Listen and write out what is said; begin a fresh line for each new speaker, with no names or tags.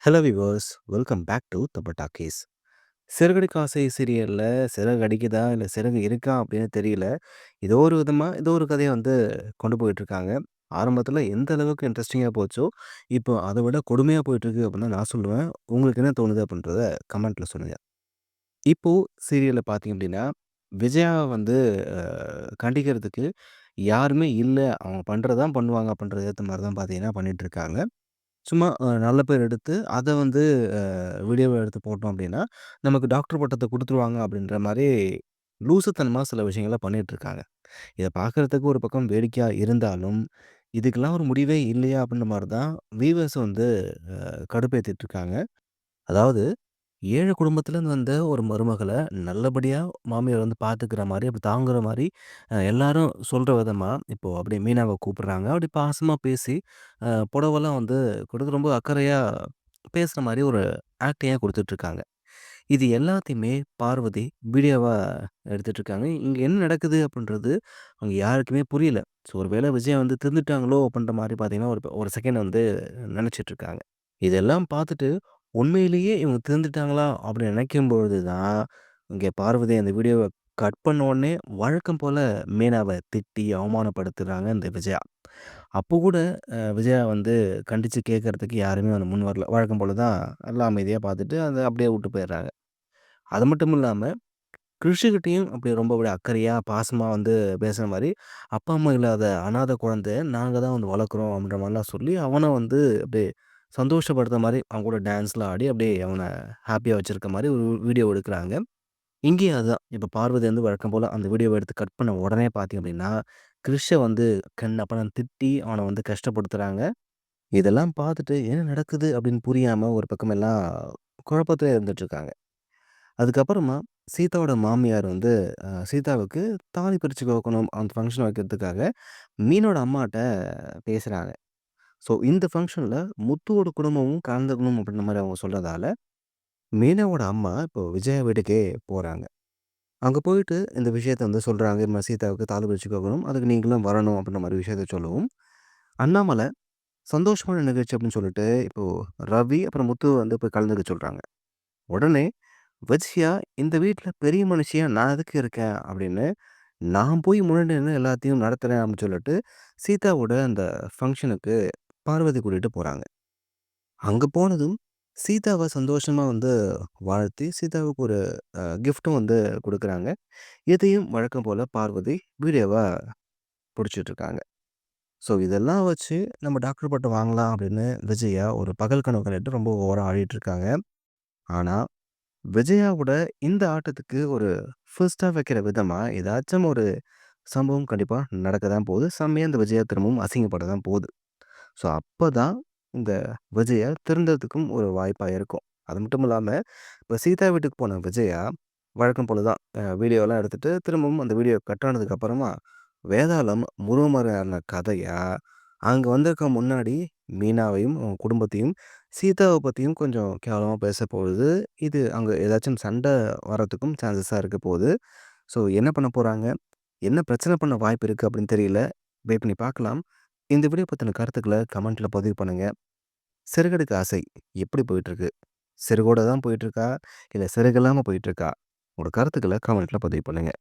Hello viewers, welcome back to தப்ப Talkies. சிறகடிக்க ஆசை சீரியல்ல சிறகு அடிக்குதா? இல்ல சிறகு இருக்கா? அப்படின்னு தெரியல. ஏதோ ஒரு விதமா, ஏதோ ஒரு கதைய கொண்டு போயிட்டுருக்காங்க. ஆரம்பத்தில எந்த அளவுக்கு இன்ட்ரஸ்டிங்கா போச்சோ, இப்போ அத விட கொடுமையா போயிட்டுருக்கு அப்படின்னு தான் நான் சொல்லுவேன். உங்களுக்கு என்ன தோணுது? அப்படின்றத கமெண்ட்ல சொல்லுங்க. இப்போ சீரியல்ல பார்த்தீங்க அப்படின்னா, விஜயாவ அ கண்டிக்கிறதுக்கு யாருமே இல்ல. அவங்க பண்றது தான் பண்ணுவாங்க அப்படின்ற ஏத்த மாரி தான் பார்த்தீங்கன்னா பண்ணிட்டுருக்காங்க. சும்மா நல்ல பேர் எடுத்து, அத வீடியோவா எடுத்து போட்டோம் அப்டின்னா, நமக்கு டாக்டர் பட்டத்த குடுத்துருவாங்க அப்டின்ற மாரி லூசுத்தனமா சில விஷயங்கள பண்ணிட்டுருக்காங்க. இத பார்க்கறதுக்கு ஒரு பக்கம் வேடிக்கையா இருந்தாலும், இதுக்கெல்லாம் ஒரு முடிவே இல்லையா? அப்டின்ற மாரி தான் வியூவர்ஸ் கடுப்பேத்திட்டு இருக்காங்க. அதாவது ஏழை குடும்பத்திலேருந்து வந்த ஒரு மருமகள நல்லபடியா மாமியார் பார்த்துக்கிற மாரி, அப்படி தாங்குற மாரி எல்லாரும் சொல்ற விதமா, இப்போ அப்படியே மீனாவ கூப்பிடுறாங்க. அப்படி பாசமா பேசி புடவெல்லாம் கொடுத்து ரொம்ப அக்கறையா பேசுற மாரி ஒரு ஆக்டிங்கா குடுத்துட்டுருக்காங்க. இது எல்லாத்தையுமே பார்வதி வீடியோவா எடுத்துட்டுருக்காங்க. இங்க என்ன நடக்குது அப்படின்றது அவங்க யாருக்குமே புரியல. ஸோ ஒரு வேளை விஜயா திருந்துட்டாங்களோ அப்படின்ற மாரி பார்த்தீங்கன்னா, ஒரு ஒரு செகண்ட் நெனச்சிட்டுருக்காங்க. இதெல்லாம் பார்த்துட்டு, உண்மையிலேயே இவங்க திருந்துட்டாங்களா? அப்படின்னு நினைக்கும்பொழுது தான், இங்க பார்வதி அந்த வீடியோவ கட் பண்ண உடனே வழக்கம் போல மீனாவ திட்டி, அவமானப்படுத்துறாங்க இந்த விஜயா. அப்போ கூட விஜயா கண்டிச்சு கேட்கறதுக்கு யாருமே முன் வரல. வழக்கம் போல தான் எல்லாம் அமைதியா பார்த்துட்டு, அத அப்படியே விட்டு போயிடுறாங்க. அது மட்டும் இல்லாம, கிருஷிகிட்டயும் அப்படி ரொம்ப அப்படியே அக்கறையா, பாசமா பேசுற மாரி, அப்பா, அம்மா இல்லாத அனாதை குழந்தைய நாங்க தான் வளர்க்குறோம் அப்படின்ற மாரிலாம் சொல்லி, அவன அப்படியே சந்தோஷப்படுத்துற மாரி, அவன் கூட டான்ஸ்லாம் ஆடி, அப்படியே அவன ஹேப்பியா வச்சிருக்க மாரி ஒரு வீடியோ எடுக்குறாங்க. இங்கேயும் அதுதான். இப்ப பார்வதி வழக்கம் போல அந்த வீடியோவ எடுத்து கட் பண்ண உடனே பார்த்தீங்க அப்படின்னா, கிரிஷ கண்ணாபின்னான்னு திட்டி, அவன கஷ்டப்படுத்துறாங்க. இதெல்லாம் பார்த்துட்டு, என்ன நடக்குது அப்படின்னு புரியாம ஒரு பக்கம் எல்லாம் குழப்பத்திலே இருந்துட்டுருக்காங்க. அதுக்கப்புறமா சீதாவோட மாமியார் சீதாவுக்கு தாலி பிரிச்சு கோக்கணும் அந்த ஃபங்ஷன் வைக்கிறதுக்காக மீனோட அம்மாட்ட பேசுறாங்க. ஸோ இந்த ஃபங்ஷன்ல முத்துவோட குடும்பமும் கலந்துக்கணும் அப்படின்ற மாரி அவங்க சொல்றதால, மீனாவோட அம்மா இப்போ விஜயா வீட்டுக்கே போறாங்க. அங்க போயிட்டு இந்த விஷயத்த சொல்றாங்க. இது மாரி சீதாவுக்கு தாலி பிரிச்சு கோக்கணும். அதுக்கு நீங்களும் வரணும் அப்படின்ற மாரி விஷயத்த சொல்லவும், அண்ணாமலை சந்தோஷமான நிகழ்ச்சி அப்படின்னு சொல்லிட்டு, இப்போ ரவி அப்புறம் முத்துவ போய் கலந்துக்க சொல்றாங்க. உடனே வச்சியா, இந்த வீட்ல பெரிய மனுஷியா நான் எதுக்கு இருக்கேன்? அப்படின்னு, நான் போய் முன்னாடி நின்னு எல்லாத்தையும் நடத்துறேன் அப்படின்னு சொல்லிட்டு, சீதாவோட அந்த ஃபங்ஷனுக்கு பார்வதி கூட்டிட்டு போறாங்க. அங்க போனதும், சீதாவ சந்தோஷமா வாழ்த்தி, சீதாவுக்கு ஒரு கிஃப்ட்டும் குடுக்குறாங்க. இதையும் வழக்கம் போல பார்வதி வீடியோவா புடிச்சிட்டு இருக்காங்க. ஸோ இதெல்லாம் வச்சு நம்ம டாக்டர் பட்டம் வாங்கலாம் அப்படின்னு விஜயா ஒரு பகல் கனவு கண்டுட்டு ரொம்ப ஓவரா ஆடிட்டு இருக்காங்க. ஆனா விஜயாவோட இந்த ஆட்டத்துக்கு ஒரு ஃபுல் ஸ்டாப் வைக்கிற விதமா, ஏதாச்சும் ஒரு சம்பவம் கண்டிப்பா நடக்க தான் போகுது. செம்மையா இந்த விஜயா திரும்பவும் அசிங்கப்பட தான் போகுது. ஸோ அப்பதான் இந்த விஜயா திருந்தறதுக்கும் ஒரு வாய்ப்பா இருக்கும். அது மட்டும் இல்லாம, இப்ப சீதா வீட்டுக்கு போன விஜயா, வழக்கம் போல தான் வீடியோலாம் எடுத்துட்டு திரும்பவும் அந்த வீடியோ கட் ஆனதுக்கு அப்புறமா, வேதாளம் முருகமரம் ஏறுன கதையா, அங்க வந்திருக்க முன்னாடி மீனாவையும், அவங்க குடும்பத்தையும், சீதாவ பத்தியும் கொஞ்சம் கேவலமா பேசப்போகுது. இது அங்க ஏதாச்சும் சண்டை வரதுக்கும் சான்சஸா இருக்க போகுது. ஸோ என்ன பண்ண போறாங்க? என்ன பிரச்சனை பண்ண வாய்ப்பு இருக்கு அப்படின்னு தெரியல. வெயிட் பண்ணி பார்க்கலாம். இந்த வீடியோ பத்தின கருத்துக்கள கமெண்ட்ல பதிவு பண்ணுங்க. சிறகடிக்க ஆசை எப்படி போயிட்டுருக்கு? சிறகோட தான் போயிட்டுருக்கா? இல்ல சிறகு இல்லாம போயிட்டுருக்கா? உங்களோட கருத்துக்கள கமெண்ட்ல பதிவு பண்ணுங்க.